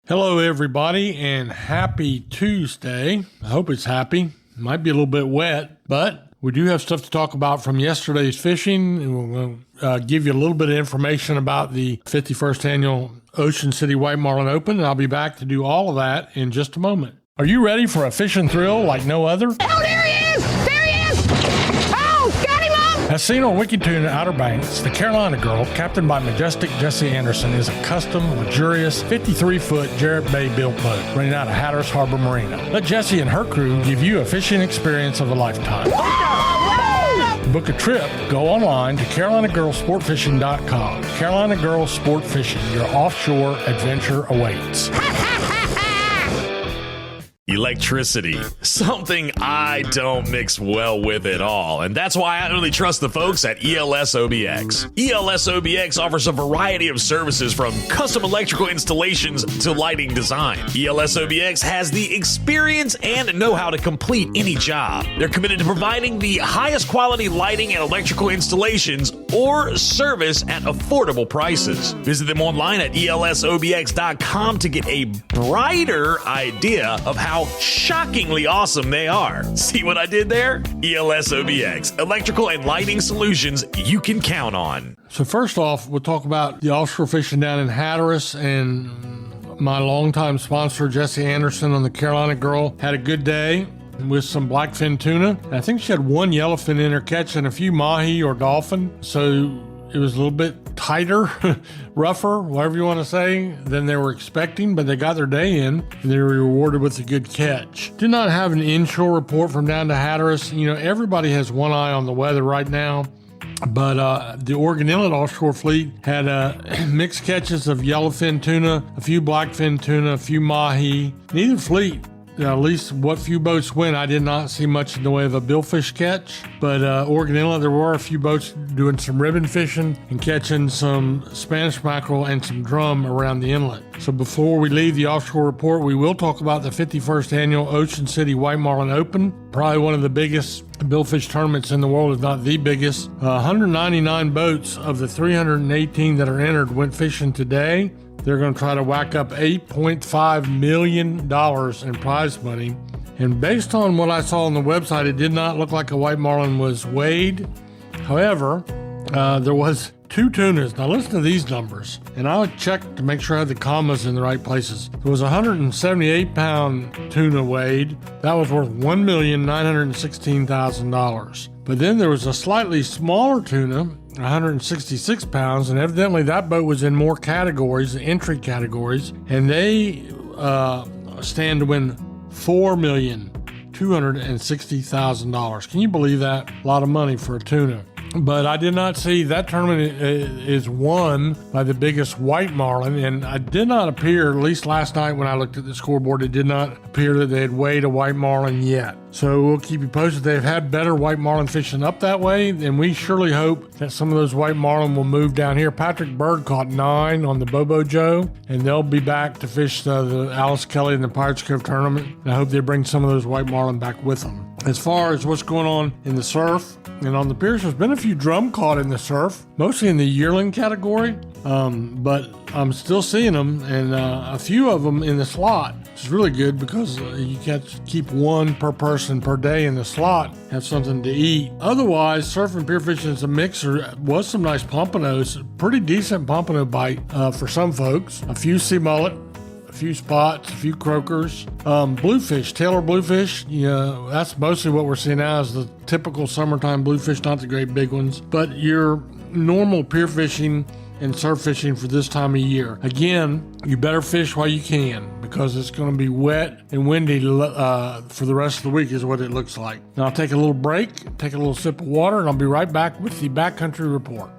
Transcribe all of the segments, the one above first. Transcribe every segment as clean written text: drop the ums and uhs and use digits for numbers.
Hello, everybody, and happy Tuesday. I hope it's happy. Might be a little bit wet, but we do have stuff to talk about from yesterday's fishing, and we'll give you a little bit of information about the 51st Annual Ocean City White Marlin Open, and I'll be back to do all of that in just a moment. Are you ready for a fishing thrill like no other? Oh, there he is! There he is! Oh, got him up! As seen on Wicked Tune Outer Banks, the Carolina Girl, captained by majestic Jessie Anderson, is a custom, luxurious 53-foot Jarrett Bay built boat running out of Hatteras Harbor Marina. Let Jessie and her crew give you a fishing experience of a lifetime. To book a trip, go online to CarolinaGirlSportFishing.com. Carolina Girl Sport Fishing, your offshore adventure awaits. Electricity, something I don't mix well with at all, and that's why I only trust the folks at ELS OBX. ELS OBX offers a variety of services from custom electrical installations to lighting design. ELS OBX has the experience and know-how to complete any job. They're committed to providing the highest quality lighting and electrical installations or service at affordable prices. Visit them online at elsobx.com to get a brighter idea of how shockingly awesome they are. See what I did there? ELS OBX, electrical and lighting solutions you can count on. So first off, we'll talk about the offshore fishing down in Hatteras, and my longtime sponsor, Jessie Anderson on the Carolina Girl, had a good day with some blackfin tuna. I think she had one yellowfin in her catch and a few mahi or dolphin. So it was a little bit tighter, rougher, whatever you want to say, than they were expecting, but they got their day in and they were rewarded with a good catch. Did not have an inshore report from down to Hatteras. You know, everybody has one eye on the weather right now, but the Oregon Inlet offshore fleet had mixed catches of yellowfin tuna, a few blackfin tuna, a few mahi. Neither fleet, at least what few boats went, I did not see much in the way of a billfish catch. But Oregon Inlet, there were a few boats doing some ribbon fishing and catching some Spanish mackerel and some drum around the inlet. So before we leave the offshore report, we will talk about the 51st Annual Ocean City White Marlin Open, probably one of the biggest billfish tournaments in the world, if not the biggest. 199 boats of the 318 that are entered went fishing today. They're going to try to whack up $8.5 million in prize money. And based on what I saw on the website, it did not look like a white marlin was weighed. However, there was 2 tunas. Now listen to these numbers. And I checked to make sure I had the commas in the right places. There was a 178-pound tuna weighed. That was worth $1,916,000. But then there was a slightly smaller tuna, 166 pounds, and evidently that boat was in more categories, entry categories, and they stand to win $4,260,000. Can you believe that? A lot of money for a tuna. But I did not see that tournament is won by the biggest white marlin, and I did not appear, at least last night when I looked at the scoreboard, it did not appear that they had weighed a white marlin yet. So we'll keep you posted. They've had better white marlin fishing up that way, and we surely hope that some of those white marlin will move down here. Patrick Bird caught 9 on the Bobo Joe, and they'll be back to fish the Alice Kelly and the Pirates Cove tournament. And I hope they bring some of those white marlin back with them. As far as what's going on in the surf and on the piers, there's been a few drum caught in the surf, mostly in the yearling category, but I'm still seeing them, and a few of them in the slot, which is really good because you can keep one per person per day in the slot, have something to eat. Otherwise, surf and pier fishing is a mixer. Was some nice pompanos, pretty decent pompano bite for some folks, a few sea mullet, a few spots, a few croakers, bluefish, Taylor bluefish. You know, that's mostly what we're seeing now is the typical summertime bluefish, not the great big ones, but your normal pier fishing and surf fishing for this time of year. Again, you better fish while you can because it's going to be wet and windy for the rest of the week is what it looks like. Now I'll take a little break, take a little sip of water, and I'll be right back with the Backcountry Report.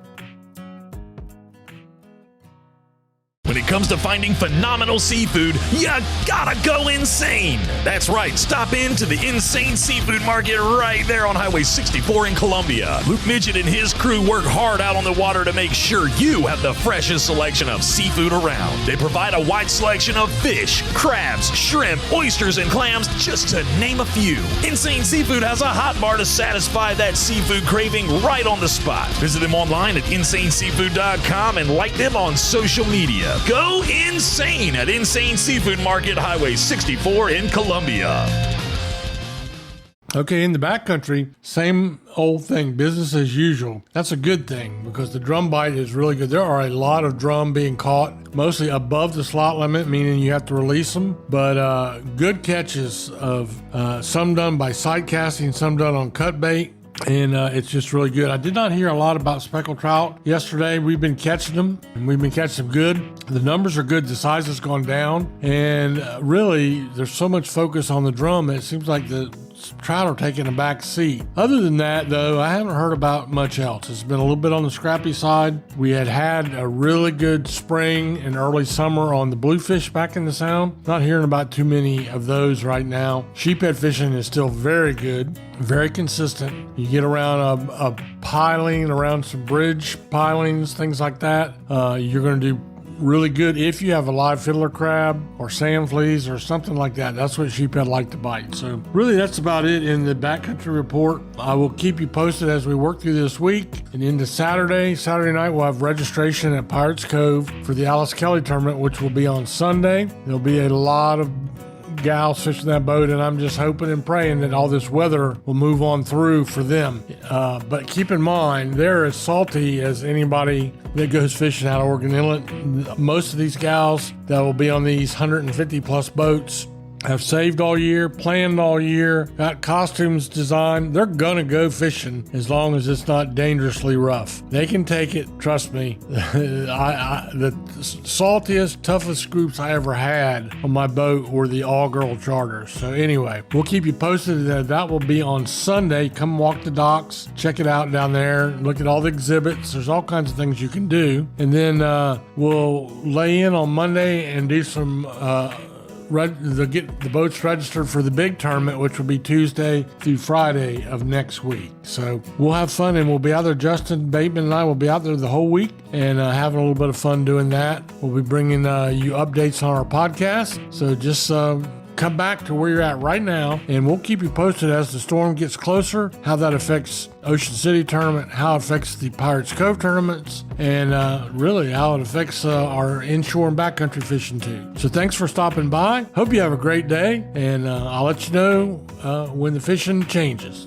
When it comes to finding phenomenal seafood, you gotta go insane. That's right, stop into the Insane Seafood Market right there on Highway 64 in Columbia. Luke Midget and his crew work hard out on the water to make sure you have the freshest selection of seafood around. They provide a wide selection of fish, crabs, shrimp, oysters, and clams, just to name a few. Insane Seafood has a hot bar to satisfy that seafood craving right on the spot. Visit them online at insaneseafood.com and like them on social media. Go insane at Insane Seafood Market, Highway 64 in Columbia. Okay, in the backcountry, same old thing, business as usual. That's a good thing because the drum bite is really good. There are a lot of drum being caught, mostly above the slot limit, meaning you have to release them. But good catches of some done by sight casting, some done on cut bait. And it's just really good. I did not hear a lot about speckled trout yesterday. We've been catching them, and we've been catching them good. The numbers are good. The size has gone down. And really, there's so much focus on the drum, it seems like the trout are taking a back seat. Other than that, though, I haven't heard about much else. It's been a little bit on the scrappy side. We had a really good spring and early summer on the bluefish back in the Sound. Not hearing about too many of those right now. Sheephead fishing is still very good, very consistent. You get around a piling, around some bridge pilings, things like that, you're going to do really good if you have a live fiddler crab or sand fleas or something like that. That's what sheephead like to bite. So really, that's about it in the backcountry report. I will keep you posted as we work through this week and into Saturday. Saturday night, we'll have registration at Pirates Cove for the Alice Kelly tournament, which will be on Sunday. There'll be a lot of gals fishing that boat, and I'm just hoping and praying that all this weather will move on through for them. But keep in mind, they're as salty as anybody that goes fishing out of Oregon Inlet. Most of these gals that will be on these 150 plus boats have saved all year, planned all year, got costumes designed. They're gonna go fishing as long as it's not dangerously rough. They can take it, trust me. The saltiest, toughest groups I ever had on my boat were the all-girl charters. So anyway, we'll keep you posted. That will be on Sunday. Come walk the docks, check it out down there, look at all the exhibits. There's all kinds of things you can do. And then we'll lay in on Monday and do some get the boats registered for the big tournament, which will be Tuesday through Friday of next week. So we'll have fun, and we'll be out there. Justin Bateman and I will be out there the whole week and having a little bit of fun doing that. We'll be bringing you updates on our podcast. So just come back to where you're at right now, and we'll keep you posted as the storm gets closer, how that affects Ocean City tournament, how it affects the Pirates Cove tournaments, and really how it affects our inshore and backcountry fishing too. So thanks for stopping by. Hope you have a great day, and I'll let you know when the fishing changes.